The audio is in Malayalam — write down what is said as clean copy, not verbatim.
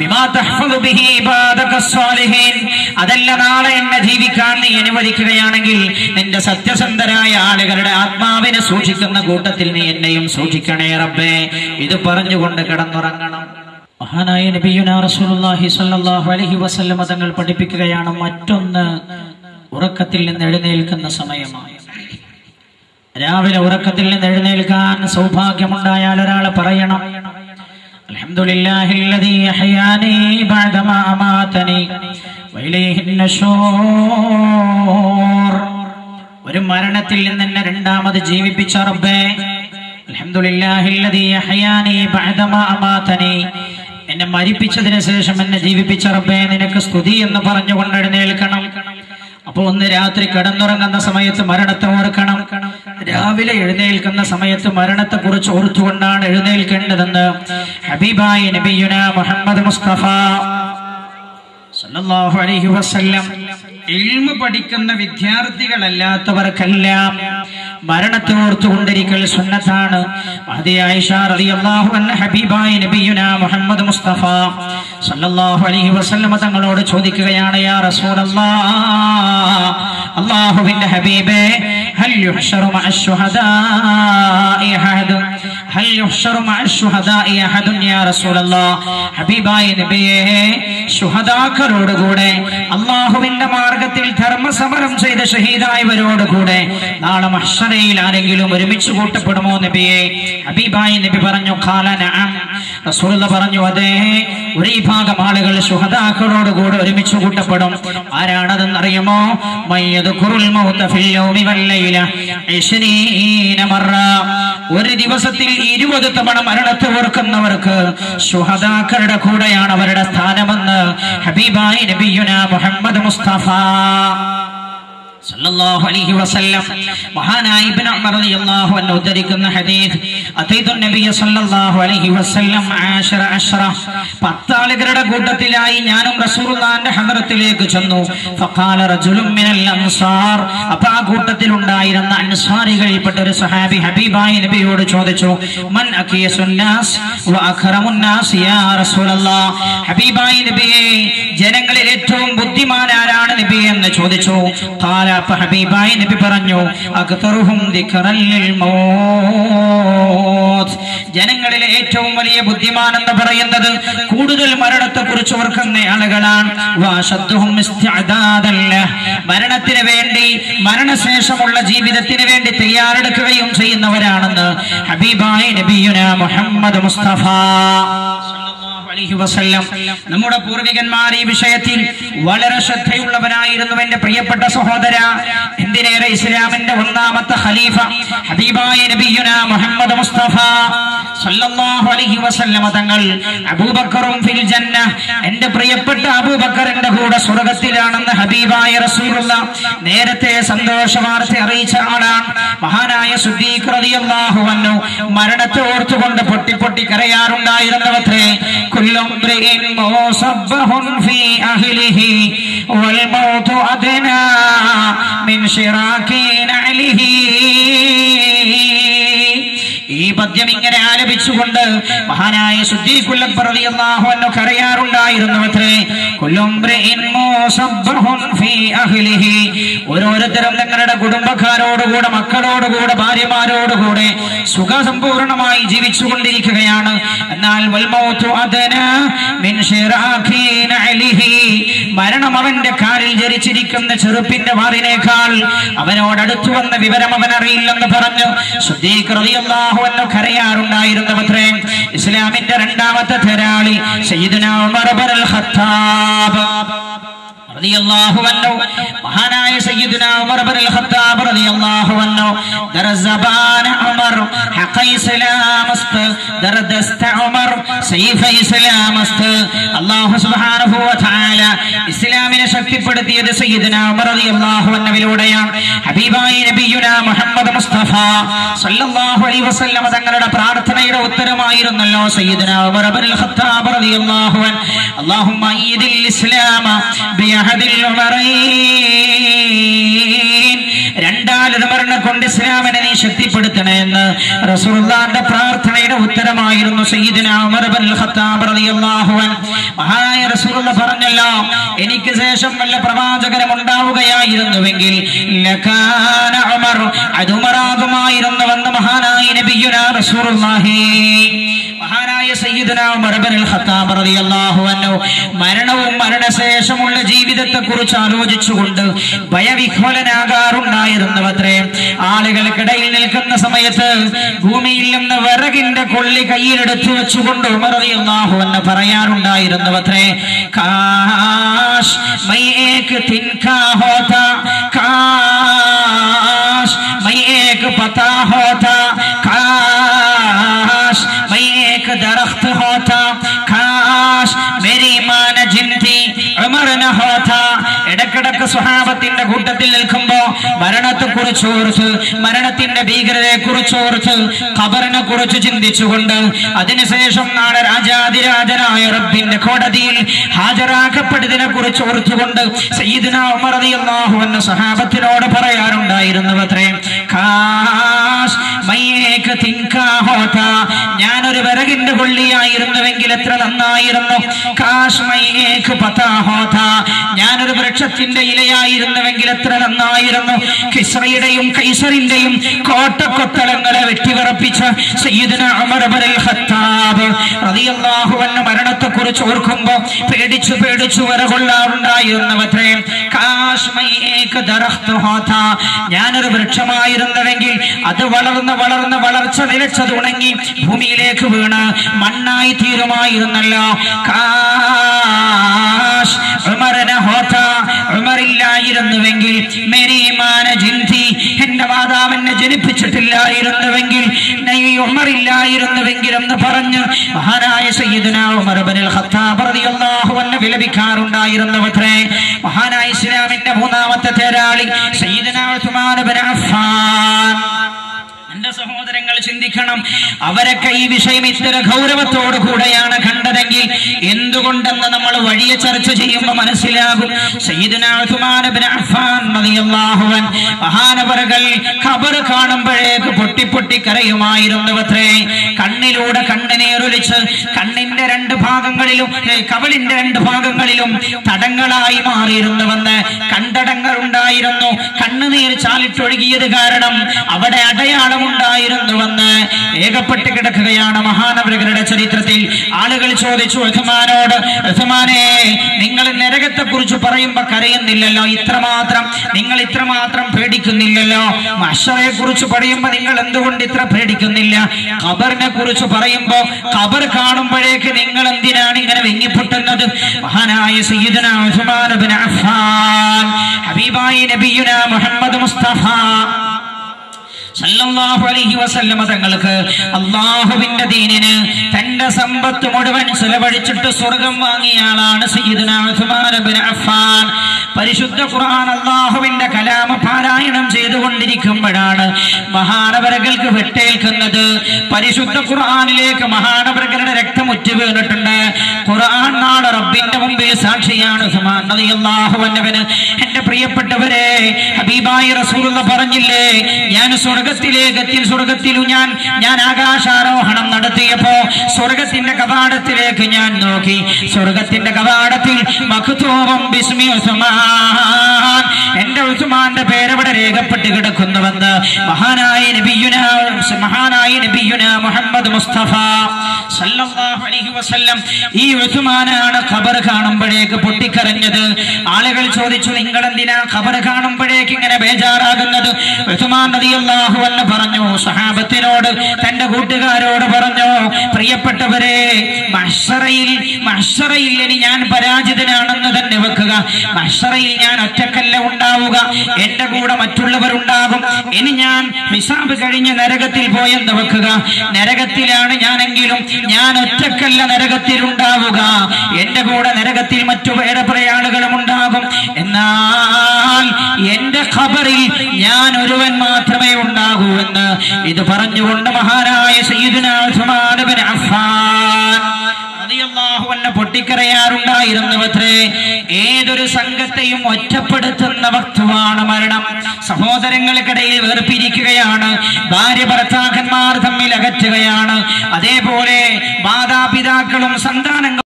ബിമാ തഹ്ഫദു ബിഹി ഇബാദകസ് സാലിഹീൻ. അതല്ല നാളെ എന്നെ ജീവിക്കാൻ നീ അനുവദിക്കുകയാണെങ്കിൽ നിന്റെ സത്യസന്ധരായ ആളുകളുടെ ആത്മാവിനെ സൂക്ഷിക്കുന്ന കൂട്ടത്തിൽ നീ എന്നെയും സൂക്ഷിക്കണേ റബ്ബേ. ഇത് പറഞ്ഞുകൊണ്ട് കിടന്നുറങ്ങണം. മഹാനായ നബിയുനാ റസൂലുള്ളാഹി സ്വല്ലല്ലാഹു അലൈഹി വസല്ലം തങ്ങൾ പഠിപ്പിക്കുകയാണ്, മറ്റൊന്ന് ഉറക്കത്തിൽ നിന്ന് എഴുന്നേൽക്കുന്ന സമയമാണ്. രാവിലെ ഉറക്കത്തിൽ നിന്ന് എഴുന്നേൽക്കാൻ സൗഭാഗ്യമുണ്ടായാൽ ഒരാൾ പറയണം, അൽഹംദുലില്ലാഹില്ലദീ അഹ്യാനീ ബഅദമാ അമാതനീ വഇലൈഹിൻ നശൂർ. ഒരു മരണത്തിൽ നിന്ന് എന്നെ രണ്ടാമത് ജീവിപ്പിച്ച റബ്ബേ, അൽഹംദുലില്ലാഹില്ലദീ അഹ്യാനീ ബഅദമാ അമാതനീ, എന്നെ മരിപ്പിച്ചതിന് ശേഷം എന്നെ ജീവിപ്പിച്ച റബ്ബേ നിനക്ക് സ്തുതി എന്ന് പറഞ്ഞുകൊണ്ട് എഴുന്നേൽക്കണം. അപ്പൊ ഒന്ന് രാത്രി കിടന്നുറങ്ങുന്ന സമയത്ത് മരണത്തെ ഓർക്കണം, രാവിലെ എഴുന്നേൽക്കുന്ന സമയത്ത് മരണത്തെ കുറിച്ച് ഓർത്തുകൊണ്ടാണ് എഴുന്നേൽക്കേണ്ടതെന്ന് ഹബീബായ നബിയുനാ മുഹമ്മദ് മുസ്തഫ സല്ലല്ലാഹു അലൈഹി വസല്ലം. ഇൽമു പഠിക്കുന്ന വിദ്യാർത്ഥികളല്ലാത്തവർക്കെല്ലാം മരണത്തെ ഓർത്തുകൊണ്ടിരിക്കൽ സുന്നത്താണ്. മഹദിയ ആയിഷ റളിയല്ലാഹു അൻഹ ഹബീബായ നബിയുനാ മുഹമ്മദ് മുസ്തഫ സല്ലല്ലാഹു അലൈഹി വസല്ലം തങ്ങളോട് ചോദിക്കുകയാണ്, യാ റസൂലല്ലാഹ്, അല്ലാഹുവിന്റെ ഹബീബേ, ഹൽ യുഹ്ശറു മഅശ് ശുഹദാഇ അഹദുൻ, ഹൽ യുഹ്ശറു മഅശ് ശുഹദാഇ അഹദുൻ യാ റസൂലല്ലാഹ്. ഹബീബായ നബിയേ, ശുഹദാക്കളോടുകൂടെ അല്ലാഹുവിന്റെ മാർഗത്തിൽ ധർമ്മസമരം ചെയ്ത ഷഹീദായവരോടുകൂടെ നാളെ മഹ്ശറയിൽ ആരെങ്കിലും ഒരുമിച്ച് കൂട്ടപ്പെടുമോ നബിയെ? ഹബീബായ നബി പറഞ്ഞു, ഖാല നഅം. റസൂലുള്ളാഹി പറഞ്ഞു, അതെ, ഒരു വിഭാഗം ആളുകൾ ശുഹദാക്കളോടുകൂടെ ഒരുമിച്ച് കൂട്ടപ്പെടും. ആരാണതെന്നറിയുമോ? മയ്യദ്കുറുൽ മൗത ഫിൽ യൗമി വൽ ലൈല 20 മറ. ഒരു ദിവസത്തിൽ 20 തവണ മരണത്തെ ഓർക്കുന്നവർക്ക് ശുഹദാക്കളുടെ കൂടെയാണ് അവരുടെ സ്ഥാനമെന്ന് ഹബീബായ നബിയുനാ മുഹമ്മദ് മുസ്തഫ സല്ലല്ലാഹു അലൈഹി വസല്ലം. മഹാനായ ഇബ്നു ഉമർ റളിയല്ലാഹു അൻഹു ഉദ്ധരിക്കുന്ന ഹദീസ്, അതൈതു നബിയ സല്ലല്ലാഹു അലൈഹി വസല്ലം 10 ആളുകളുടെ കൂട്ടത്തിലായി ഞാനും റസൂലുള്ളാഹിന്റെ ഹദ്റത്തിലേക്ക് ചെന്നു. ഫഖാല റജുലുൻ മിനൽ അൻസാർ. അപ്പോൾ ആ കൂട്ടത്തിൽ ഉണ്ടായിരുന്ന അൻസാരികളിൽപ്പെട്ട ഒരു സഹാബി ഹബീബായ നബിയോട് ചോദിച്ചു, മൻ അഖിയസുൻ നാസ് വ അക്റമുൻ നാസ് യാ റസൂലല്ലാഹ്. ഹബീബായ നബിയെ, ജനങ്ങളിൽ ഏറ്റവും ബുദ്ധിമാൻ ആരാണ് നബി എന്ന് ചോദിച്ചു. ഖാല, ഹബീബായ നബി പറഞ്ഞു, അക്തറുഹും ദിക്റൻ ലിൽ മൗത്ത്. ജനങ്ങളിലെ ഏറ്റവും വലിയ ബുദ്ധിമാൻ എന്ന് പറയുന്നത് കൂടുതൽ മരണത്തെ കുറിച്ച് ഓർക്കുന്ന ആളുകളാണ്. വഅശദ്ദുഹും ഇസ്തിഅദാദൻ ലഹ്. മരണത്തിന് വേണ്ടി, മരണശേഷമുള്ള ജീവിതത്തിന് വേണ്ടി തയ്യാറെടുക്കുകയും ചെയ്യുന്നവരാണെന്ന് ഹബീബായ നബിയുനാ മുഹമ്മദ് മുസ്തഫ അലൈഹി വസല്ലം. നമ്മുടെ പൂർവികന്മാർ ഈ വിഷയത്തിൽ വളരെ ശ്രദ്ധയുള്ളവരായിരുന്നു. എന്റെ പ്രിയപ്പെട്ട സഹോദര, എന്തിനേറെ ഇസ്ലാമിന്റെ ഒന്നാമത്തെ ഖലീഫ ഹബീബായ നബിയുനാ മുഹമ്മദ് മുസ്തഫ സല്ലല്ലാഹു അലൈഹി വസല്ലം തങ്ങൾ, അബൂബക്കറും ഫിൽ ജന്ന, എന്റെ പ്രിയപ്പെട്ട അബൂബക്കറിന്റെ കൂടെ സ്വർഗ്ഗത്തിലാണെന്ന് ഹബീബായ റസൂലുള്ളാഹ് നേരത്തെ സന്തോഷ വാർത്ത അറിയിച്ച ആളാണ്. മഹാനായ സിദ്ദീഖ് റളിയല്ലാഹു അൻഹു മരണത്തെ ഓർത്തുകൊണ്ട് പൊട്ടി പൊട്ടി കരയാറുണ്ടായിരുന്നവത്രേ. കുല്ലു ഇംറിഇൻ മുസബ്ബഹുൻ ഫീ അഹ്ലിഹി വൽ മൗതു അദ്നാ മിൻ ശിറാകി നഅലിഹി. ഈ പദ്യം ഇങ്ങനെ ആലപിച്ചുകൊണ്ട് മഹാനായ സിദ്ദീഖുൽ അക്ബർ റളിയല്ലാഹു അൻഹു കരയാറുണ്ടായിരുന്നവത്രേ. കുല്ലു ഇംറിഇൻ മുസബ്ബഹുൻ ഫീ അഹ്ലിഹി. ഓരോരുത്തരും തങ്ങളുടെ കുടുംബക്കാരോടുകൂടെ, മക്കളോടുകൂടെ, ഭാര്യമാരോടുകൂടെ സുഖസമ്പൂർണമായി ജീവിച്ചുകൊണ്ടിരിക്കുകയാണ്. എന്നാൽ വൽ മൗതു അദ്നാ മിൻ ശിറാകി നഅലിഹി. മരണം അവന്റെ കാലിൽ ജരിച്ചിരിക്കുന്ന ചെറുപ്പിന്റെ വാറിനേക്കാൾ അവനോടടുത്തു വന്ന വിവരം അവൻ അറിയില്ലെന്ന് പറഞ്ഞു സിദ്ദീഖ് റളിയല്ലാഹു അൻഹു കരയാറുണ്ടായിരുന്നവത്രേ. ഇസ്ലാമിന്റെ രണ്ടാമത്തെ ധരാളി സയ്യിദുനാ ഉമർ ഇബ്നുൽ ഖത്താബ് റളിയല്ലാഹു അൻഹു, മഹാനായ സയ്യിദുനാ ഉമർ ഇബ്നുൽ ഖത്താബ് റളിയല്ലാഹു അൻഹു ദർസബാന ഉമർ ഹഖ ഇസ്ലാമസ്ത് ദർദസ്ത ഉമർ സൈഫ ഇസ്ലാമസ്ത്. അല്ലാഹു സുബ്ഹാനഹു വ തആല ഇസ്ലാമിനെ ശക്തിപ്പെടുത്തിയത് സയ്യിദുനാ ഉമർ റളിയല്ലാഹു അൻഹുവിലൂടെയാണ്. ഹബീബായ നബിയുനാ മുഹമ്മദ് മുസ്തഫ സല്ലല്ലാഹു അലൈഹി വസല്ലം തങ്ങളുടെ പ്രാർത്ഥനയുടെ ഉത്തരമായിരുന്നല്ലോ സയ്യിദുനാ ഉമർ ഇബ്നുൽ ഖത്താബ് റളിയല്ലാഹു അൻഹു, അല്ലാഹുമ്മ ഈദിൽ ഇസ്ലാമ ബിഅഹദിൽ ഉമറൈൻ. ഖാലിദ് മരണെ കൊണ്ട് ഇസ്ലാമിനെ നീ ശക്തിപ്പെടുത്തണേ എന്ന് റസൂലുള്ളാഹിന്റെ പ്രാർത്ഥനയുടെ ഉത്തരമായിരുന്നു സയ്യിദുനാ ഉമർ ഇബ്നുൽ ഖത്താബ് റളിയല്ലാഹു അൻഹു. മഹാനായ റസൂലുള്ളാഹി പറഞ്ഞല്ലോ, എനിക്ക് ശേഷം വല്ല പ്രവാചകനും ഉണ്ടാവുകയായിരുന്നുവെങ്കിൽ ലകാന ഉമർ, അത് ഉമറാകുമായിരുന്നുവെന്ന് മഹാനായ നബിയുനാ റസൂലുള്ളാഹി. മഹാനായ സയ്യിദുനാ ഉമർ ഇബ്നുൽ ഖത്താബ് റളിയല്ലാഹു അൻഹു മരണവും മരണശേഷമുള്ള ജീവിതത്തെ കുറിച്ച് ആലോചിച്ചുകൊണ്ട് ഭയവിഹ്വലനാകാറുണ്ടായിരുന്നുവത്രേ. ആളുകൾക്കിടയിൽ നിൽക്കുന്ന സമയത്ത് ഭൂമിയിൽ നിന്ന് വിറകിന്റെ കൊള്ളി കയ്യിലെടുത്തു വെച്ചുകൊണ്ട് ഉമർ റളിയല്ലാഹു അൻഹു പറയാറുണ്ടായിരുന്നുവത്രേ, കാശ് മൈ ഏക് തിൻകാ ഹോതാ, കാശ് മൈ ഏക് പതാ ഹോതാ, കാശ് മൈ ഏക് ദറഖ്ത് ഹോതാ, കാശ് മേരി മാന ജിൻതി ഉമർ ന ഹോതാ. ഇടക്കിടക്ക് സ്വഹാബത്തിന്റെ കൂട്ടത്തിൽ നിൽക്കുമ്പോ മരണത്തെ കുറിച്ചോർത്ത്, മരണത്തിന്റെ ഭീകരതയെ കുറിച്ചോർത്ത്, ഖബറിനെ കുറിച്ച് ചിന്തിച്ചുകൊണ്ട് അതിനുശേഷം നാളെ രാജാതിരാജനായ റബ്ബിന്റെ കോടതിയിൽ ഹാജരാക്കപ്പെട്ടതിനെ കുറിച്ച് ഓർത്തുകൊണ്ട് സയ്യിദുനാ ഉമർ റളിയല്ലാഹു അൻഹു സ്വഹാബത്തിനോട് പറയാറുണ്ടായിരുന്നുവത്രേ, കാശ് മൈ ഏക് തിൻകാ ഹോതാ, ഞാനൊരു വിറകിന്റെ കൊള്ളിയായിരുന്നുവെങ്കിൽ എത്ര നന്നായിരുന്നു. കാശ് മൈ ഏക് പതാ ഹോതാ, ഞാനൊരു വൃക്ഷത്തിന്റെ ഇലയായിരുന്നുവെങ്കിൽ എത്ര നന്നായിരുന്നു. കിസ്റയുടെയും കൈസറിന്റെയും കോട്ടക്കൊത്തളങ്ങളെ വെട്ടിവിറപ്പിച്ച സയ്യിദുനാ ഉമർ ഇബ്നുൽ ഖത്താബ് റളിയല്ലാഹു അൻഹു മരണത്തെ കുറിച്ച് ഓർക്കുമ്പോ പേടിച്ചു പേടിച്ചു വരകൊള്ളാറുണ്ടായിരുന്നവത്രേ. കാശ് മൈ ഏക് ദറഖ്ത് ഹോതാ, ഞാനൊരു വൃക്ഷമായിരുന്നുവെങ്കിൽ അത് വളർന്ന് വളർന്ന് വളർച്ച നിലച്ചത് ഉണങ്ങി ഭൂമിയിലേക്ക് വീണ് മണ്ണായി തീരുമായിരുന്നല്ലോ. കാശ് ഉമറിനെ ഹോതാ, ഉമറില്ലായിരുന്നുവെങ്കിൽ മേരി മാന ജിൻതി, എന്റെ മാതാവ് എന്നെ ജനിപ്പിച്ചിട്ടില്ലായിരുന്നുവെങ്കിൽ, ഉമറില്ലായിരുന്നുവെങ്കിൽ എന്ന് പറഞ്ഞ് മഹാനായ സയ്യിദുനാ ഉമർ ഇബ്നുൽ ഖത്താബ് റളിയല്ലാഹു അൻഹു വിലപിക്കാറുണ്ടായിരുന്നവത്രേ. മഹാനായ ഇസ്ലാമിന്റെ മൂന്നാമത്തെ തേരാളി സയ്യിദുനാ ഉസ്മാൻ ഇബ്നു അഫ്ഫാൻ. എന്റെ സഹോദരങ്ങൾ ചിന്തിക്കണം, അവരൊക്കെ ഈ വിഷയം ഇത്തര ഗൗരവത്തോടു കൂടെയാണ് കണ്ടതെങ്കിൽ എന്തുകൊണ്ടെന്ന് നമ്മൾ വഴിയെ ചർച്ച ചെയ്യുമ്പോൾ മനസ്സിലാകും. സയ്യിദുനാ ഉസ്മാൻ ഇബ്നു അഫ്ഫാൻ റളിയല്ലാഹു അൻഹു മഹാനവറുകൾ ഖബർ കാണുമ്പോഴേക്ക് പൊട്ടി പൊട്ടി കരയുമായിരുന്നുവത്രേ. കണ്ണിലൂടെ കണ്ണുനീരൊലിച്ച് കണ്ണിന്റെ രണ്ട് ഭാഗങ്ങളിലും കവളിന്റെ രണ്ട് ഭാഗങ്ങളിലും തടങ്ങളായി മാറിയിരുന്നുവെന്ന്, കണ്ടടങ്ങൾ ഉണ്ടായിരുന്നു. കണ്ണുനീർ ചാലിട്ടൊഴുകിയത് കാരണം അവിടെ അടയാളം ഉണ്ടായിരുന്നുവെന്ന് രേഖപ്പെട്ട് കിടക്കുകയാണ് മഹാനവറുകളുടെ ചരിത്രത്തിൽ. ആളുകൾ ചോദിച്ചു ഉസ്മാനോട്, ഉസ്മാനെ, നിങ്ങൾ നരകത്തെ കുറിച്ച് പറയുമ്പോ കരയുന്നില്ലല്ലോ, ഇത്രമാത്രം നിങ്ങൾ ഇത്രമാത്രം പേടിക്കുന്നില്ലല്ലോ. മഹ്ശറയെ കുറിച്ച് പറയുമ്പോ നിങ്ങൾ എന്തുകൊണ്ട് ഇത്ര പേടിക്കുന്നില്ല? ഖബറിനെ കുറിച്ച് പറയുമ്പോ ഖബർ കാണുമ്പോഴേക്ക് നിങ്ങൾ എന്തിനാണ് ഇങ്ങനെ വെങ്ങിപ്പൊട്ടുന്നത്? മഹാനായ സയ്യിദുനാ ഉസ്മാൻ ഇബ്നു അഫ്ഫാൻ ഹബീബായ നബിയുനാ മുഹമ്മദ് മുസ്തഫ സല്ലല്ലാഹു അലൈഹി വസല്ലമ തങ്ങൾക്ക് അല്ലാഹുവിന്റെ ദീനിന് തന്റെ സമ്പത്ത് മുഴുവൻ ചെലവഴിച്ചിട്ട് സ്വർഗം വാങ്ങിയ ആളാണ് സയ്യിദുനാ ഉസ്മാൻ ഇബ്നു അഫ്ഫാൻ. പരിശുദ്ധ ഖുർആൻ അല്ലാഹുവിന്റെ കലാമ പാരായണം ചെയ്തുകൊണ്ടിരിക്കുമ്പോഴാണ് മഹാനവറുകൾക്ക് വെട്ടേൽക്കുന്നത്. പരിശുദ്ധ ഖുർആനിലേക്ക് മഹാനവറുകളുടെ രക്തം ഉറ്റു വീണിട്ടുണ്ട്. ഖുർആൻ നാളെ റബ്ബിന്റെ മുമ്പിൽ സാക്ഷിയാണ്. ഉസ്മാൻ റളിയല്ലാഹു അൻഹുവിന്, എന്റെ പ്രിയപ്പെട്ടവരെ, ഹബീബായ റസൂലുള്ളാഹി പറഞ്ഞില്ലേ, ഞാൻ സ്വർഗത്തിലും ഞാൻ ആകാശാരോഹണം നടത്തിയപ്പോ സ്വർഗത്തിന്റെ കവാടത്തിലേക്ക് ഞാൻ നോക്കി. സ്വർഗത്തിന്റെ കവാടത്തിൽ മക്തൂബം ബിസ്മി ഉസ്മാൻ, എന്റെ ഉസ്മാന്റെ പേരവിടെ രേഖപ്പെട്ട് കിടക്കുന്നുവെന്ന് മഹാനായ നബിയുനാ മുഹമ്മദ് മുസ്തഫ സല്ലല്ലാഹു അലൈഹി വസല്ലം. ഈ ഉസ്മാനാണ് ഖബർ കാണുമ്പോഴേക്ക് പൊട്ടിക്കരഞ്ഞത്. ആളുകൾ ചോദിച്ചു, നിങ്ങൾ എന്തിനാ ഖബർ കാണുമ്പോഴേക്ക് ഇങ്ങനെ ബേജാറാകുന്നത്? ഉസ്മാൻ റളിയല്ലാഹു അൻഹു പറഞ്ഞു, സഹാബത്തിനോട്, തന്റെ കൂട്ടുകാരോട് പറഞ്ഞു, പ്രിയപ്പെട്ടവരെ, മഹ്ശറയിൽ ഇനി ഞാൻ പരാജിതനാണെന്ന് തന്നെ വെക്കുക. മഹ്ശറയിൽ ഞാൻ ഒറ്റക്കല്ല ഉണ്ടാവുക, എന്റെ കൂടെ മറ്റുള്ളവരുണ്ടാകും. ഇനി ഞാൻ ഹിസാബ് കഴിഞ്ഞ് നരകത്തിൽ പോയെന്ന് വെക്കുക. നരകത്തിലാണ് ഞാനെങ്കിലും ഞാൻ ഒറ്റക്കല്ല നരകത്തിൽ ഉണ്ടാവുക, എന്റെ കൂടെ നരകത്തിൽ മറ്റു വേറെ ആളുകളും ഉണ്ടാകും. എന്നാൽ എന്റെ ഖബറിൽ ഞാൻ ഒരുവൻ മാത്രമേ ഉണ്ടാകൂ എന്ന് ഇത് പറഞ്ഞുകൊണ്ട് മഹാനായ സയ്യിദുനാ ഉസ്മാൻ ഇബ്നു അഫ്ഫാൻ റളിയല്ലാഹു പൊന്ന് പൊട്ടിക്കരയാറുണ്ടായിരുന്നുവത്രേ. ഏതൊരു സംഘത്തെയും ഒറ്റപ്പെടുത്തുന്ന വക്തുവാണ് മരണം. സഹോദരങ്ങൾക്കിടയിൽ വേർപിരിക്കുകയാണ്, ഭാര്യ ഭർത്താക്കന്മാർ തമ്മിൽ അകറ്റുകയാണ്, അതേപോലെ മാതാപിതാക്കളും സന്താനങ്ങളും